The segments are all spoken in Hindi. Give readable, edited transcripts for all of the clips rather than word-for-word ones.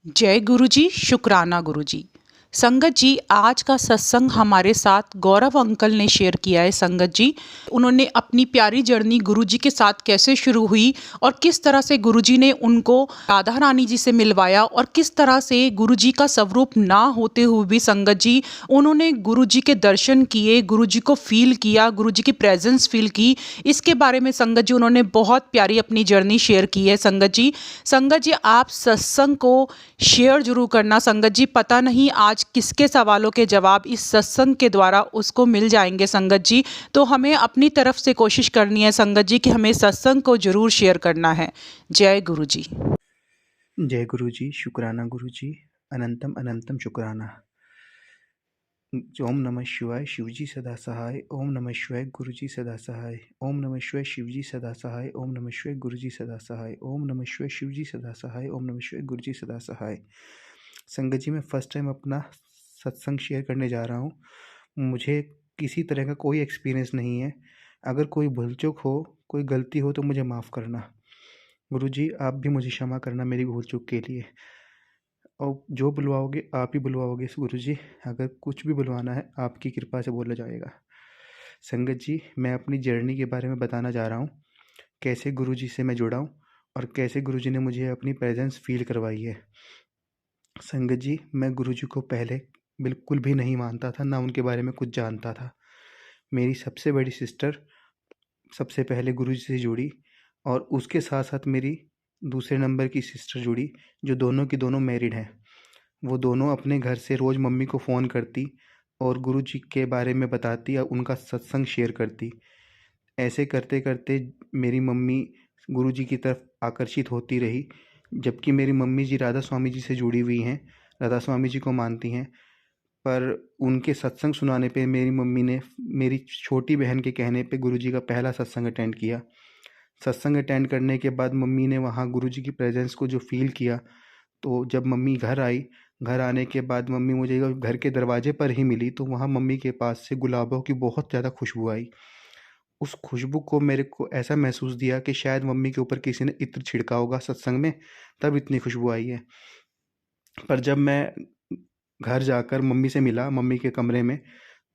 जय गुरु जी, शुक्राना गुरु जी। संगत जी, आज का सत्संग हमारे साथ गौरव अंकल ने शेयर किया है। संगत जी, उन्होंने अपनी प्यारी जर्नी गुरु जी के साथ कैसे शुरू हुई और किस तरह से गुरु जी ने उनको राधा रानी जी से मिलवाया और किस तरह से गुरु जी का स्वरूप ना होते हुए भी संगत जी उन्होंने गुरु जी के दर्शन किए, गुरु जी को फील किया, गुरु जी की प्रेजेंस फील की। इसके बारे में संगत जी उन्होंने बहुत प्यारी अपनी जर्नी शेयर की है। संगत जी आप सत्संग को शेयर जरूर करना। संगत जी पता नहीं आज किसके सवालों के जवाब इस सत्संग के द्वारा उसको मिल जाएंगे। संगत जी तो हमें अपनी तरफ से कोशिश करनी है संगत जी कि हमें सत्संग को जरूर शेयर करना है। जय गुरु जी। जय गुरु जी, शुक्राना गुरु जी, अनंतम अनंतम शुक्राना। ओम नमः शिवाय, शिवजी सदा सहाय। ओम नमः शिवाय, गुरुजी सदा सहाय। ओम नमः शिवाय, शिवजी सदा सहाय। ओम नमः शिवाय, गुरुजी सदा सहाय। ओम नमः शिवाय, शिवजी सदा सहाय। ओम नमः शिवाय, गुरुजी सदा सहाय। संगत जी, मैं फर्स्ट टाइम अपना सत्संग शेयर करने जा रहा हूँ। मुझे किसी तरह का कोई एक्सपीरियंस नहीं है। अगर कोई भूल चूक हो, कोई गलती हो तो मुझे माफ़ करना। गुरुजी, आप भी मुझे क्षमा करना मेरी भूल चूक के लिए। और जो बुलवाओगे आप ही बुलवाओगे गुरुजी। अगर कुछ भी बुलवाना है आपकी कृपा से बोला जाएगा। संगत जी, मैं अपनी जर्नी के बारे में बताना जा रहा हूँ, कैसे गुरुजी से मैं जुड़ा हूँ और कैसे गुरुजी ने मुझे अपनी प्रेजेंस फील करवाई है। संगत जी, मैं गुरुजी को पहले बिल्कुल भी नहीं मानता था, ना उनके बारे में कुछ जानता था। मेरी सबसे बड़ी सिस्टर सबसे पहले गुरुजी से जुड़ी और उसके साथ साथ मेरी दूसरे नंबर की सिस्टर जुड़ी, जो दोनों की दोनों मैरिड हैं। वो दोनों अपने घर से रोज़ मम्मी को फ़ोन करती और गुरुजी के बारे में बताती और उनका सत्संग शेयर करती। ऐसे करते करते मेरी मम्मी गुरुजी की तरफ आकर्षित होती रही। जबकि मेरी मम्मी जी राधा स्वामी जी से जुड़ी हुई हैं, राधा स्वामी जी को मानती हैं। पर उनके सत्संग सुनाने पे मेरी मम्मी ने मेरी छोटी बहन के कहने पे गुरुजी का पहला सत्संग अटेंड किया। सत्संग अटेंड करने के बाद मम्मी ने वहाँ गुरुजी की प्रेजेंस को जो फ़ील किया, तो जब मम्मी घर आई, घर आने के बाद मम्मी मुझे घर के दरवाजे पर ही मिली, तो वहाँ मम्मी के पास से गुलाबों की बहुत ज़्यादा खुशबू आई। उस खुशबू को मेरे को ऐसा महसूस दिया कि शायद मम्मी के ऊपर किसी ने इत्र छिड़का होगा सत्संग में, तब इतनी खुशबू आई है। पर जब मैं घर जाकर मम्मी से मिला, मम्मी के कमरे में,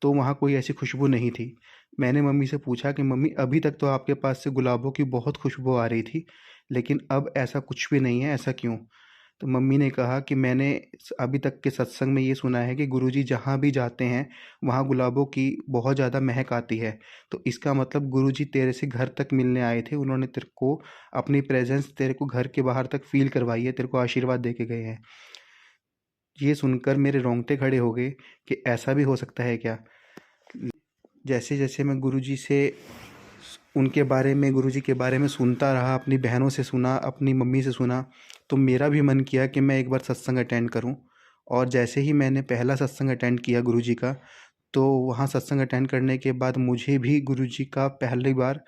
तो वहाँ कोई ऐसी खुशबू नहीं थी। मैंने मम्मी से पूछा कि मम्मी, अभी तक तो आपके पास से गुलाबों की बहुत खुशबू आ रही थी, लेकिन अब ऐसा कुछ भी नहीं है, ऐसा क्यों? तो मम्मी ने कहा कि मैंने अभी तक के सत्संग में ये सुना है कि गुरुजी जहाँ भी जाते हैं, वहाँ गुलाबों की बहुत ज़्यादा महक आती है। तो इसका मतलब गुरुजी तेरे से घर तक मिलने आए थे, उन्होंने तेरे को अपनी प्रेजेंस तेरे को घर के बाहर तक फ़ील करवाई है, तेरे को आशीर्वाद दे के गए हैं। ये सुनकर मेरे रोंगटे खड़े हो गए कि ऐसा भी हो सकता है क्या? जैसे जैसे मैं गुरुजी से उनके बारे में, गुरुजी के बारे में सुनता रहा, अपनी बहनों से सुना, अपनी मम्मी से सुना, तो मेरा भी मन किया कि मैं एक बार सत्संग अटेंड करूं। और जैसे ही मैंने पहला सत्संग अटेंड किया गुरुजी का, तो वहाँ सत्संग अटेंड करने के बाद मुझे भी गुरुजी का पहली बार,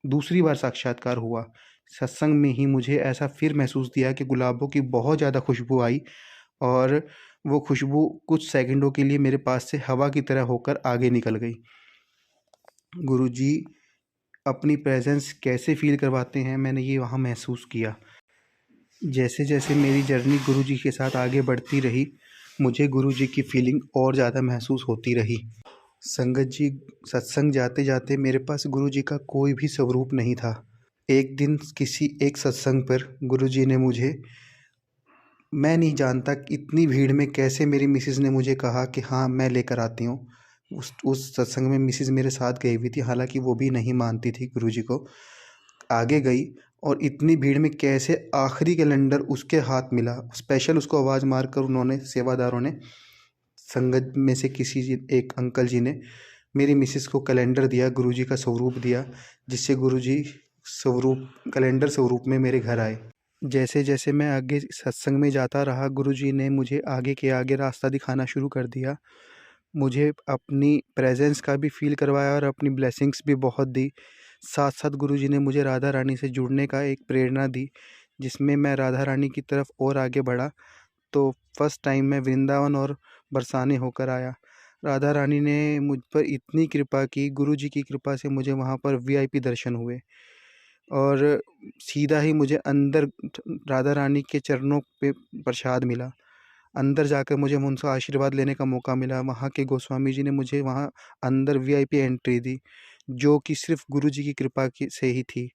दूसरी बार साक्षात्कार हुआ। सत्संग में ही मुझे ऐसा फिर महसूस दिया कि गुलाबों की बहुत ज़्यादा खुशबू आई और वो खुशबू कुछ सेकंडों के लिए मेरे पास से हवा की तरह होकर आगे निकल गई। गुरुजी अपनी प्रेजेंस कैसे फ़ील करवाते हैं, मैंने ये वहाँ महसूस किया। जैसे जैसे मेरी जर्नी गुरुजी के साथ आगे बढ़ती रही, मुझे गुरुजी की फीलिंग और ज़्यादा महसूस होती रही। संगत जी, सत्संग जाते जाते मेरे पास गुरुजी का कोई भी स्वरूप नहीं था। एक दिन किसी एक सत्संग पर गुरुजी ने मुझे, मैं नहीं जानता कि इतनी भीड़ में कैसे मेरी मिसेज़ ने मुझे कहा कि हाँ, मैं लेकर आती हूँ। उस सत्संग में मिसेज़ मेरे साथ गई हुई थी, हालाँकि वो भी नहीं मानती थी गुरुजी को। आगे गई और इतनी भीड़ में कैसे आखिरी कैलेंडर उसके हाथ मिला। स्पेशल उसको आवाज़ मारकर उन्होंने, सेवादारों ने, संगत में से किसी जी, एक अंकल जी ने मेरी मिसेस को कैलेंडर दिया, गुरुजी का स्वरूप दिया, जिससे गुरुजी स्वरूप, कैलेंडर स्वरूप में मेरे घर आए। जैसे जैसे मैं आगे सत्संग में जाता रहा, गुरुजी ने मुझे आगे के आगे रास्ता दिखाना शुरू कर दिया। मुझे अपनी प्रेजेंस का भी फ़ील करवाया और अपनी ब्लेसिंग्स भी बहुत दी। साथ साथ गुरुजी ने मुझे राधा रानी से जुड़ने का एक प्रेरणा दी, जिसमें मैं राधा रानी की तरफ और आगे बढ़ा। तो फर्स्ट टाइम मैं वृंदावन और बरसाने होकर आया। राधा रानी ने मुझ पर इतनी कृपा की, गुरुजी की कृपा से मुझे वहाँ पर वीआईपी दर्शन हुए। और सीधा ही मुझे अंदर राधा रानी के चरणों पे प्रसाद मिला। अंदर जाकर मुझे उनसे आशीर्वाद लेने का मौका मिला। वहाँ के गोस्वामी जी ने मुझे वहाँ अंदर वीआईपी एंट्री दी, जो कि सिर्फ गुरुजी की कृपा से ही थी।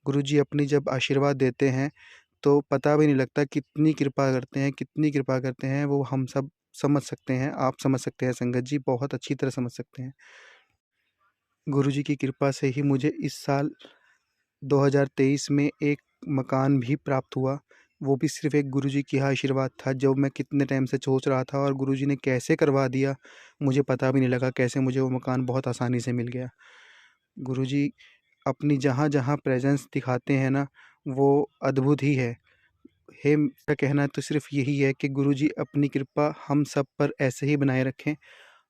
गुरुजी अपनी जब आशीर्वाद देते हैं तो पता भी नहीं लगता कितनी कृपा करते हैं, कितनी कृपा करते हैं। वो हम सब समझ सकते हैं, आप समझ सकते हैं संगत जी, बहुत अच्छी तरह समझ सकते हैं। गुरुजी की कृपा से ही मुझे इस साल 2023 में एक मकान भी प्राप्त हुआ। वो भी सिर्फ एक गुरुजी की आशीर्वाद था, जो मैं कितने टाइम से सोच रहा था, और गुरुजी ने कैसे करवा दिया मुझे पता भी नहीं लगा, कैसे मुझे वो मकान बहुत आसानी से मिल गया। गुरुजी अपनी जहाँ जहाँ प्रेजेंस दिखाते हैं ना, वो अद्भुत ही है। मेरा कहना तो सिर्फ यही है कि गुरुजी अपनी कृपा हम सब पर ऐसे ही बनाए रखें।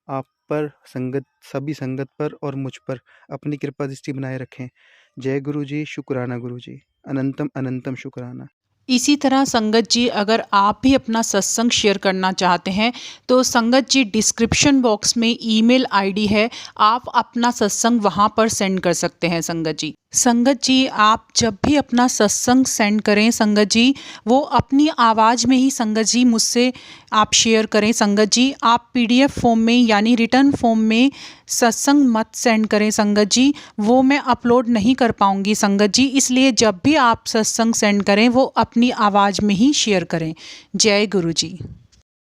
आप पर, संगत, सभी संगत पर और मुझ पर अपनी कृपा दृष्टि बनाए रखें। जय गुरुजी, शुक्राना गुरुजी, अनंतम अनंतम शुक्राना। इसी तरह संगत जी, अगर आप भी अपना सत्संग शेयर करना चाहते हैं तो संगत जी डिस्क्रिप्शन बॉक्स में ईमेल आईडी है, आप अपना सत्संग वहां पर सेंड कर सकते हैं। संगत जी आप जब भी अपना सत्संग सेंड करें संगत जी, वो अपनी आवाज़ में ही संगत जी मुझसे आप शेयर करें। संगत जी आप पीडीएफ फॉर्म में यानी रिटर्न फॉर्म में सत्संग मत सेंड करें संगत जी, वो मैं अपलोड नहीं कर पाऊँगी संगत जी। इसलिए जब भी आप सत्संग सेंड करें वो अपनी आवाज़ में ही शेयर करें। जय गुरु जी।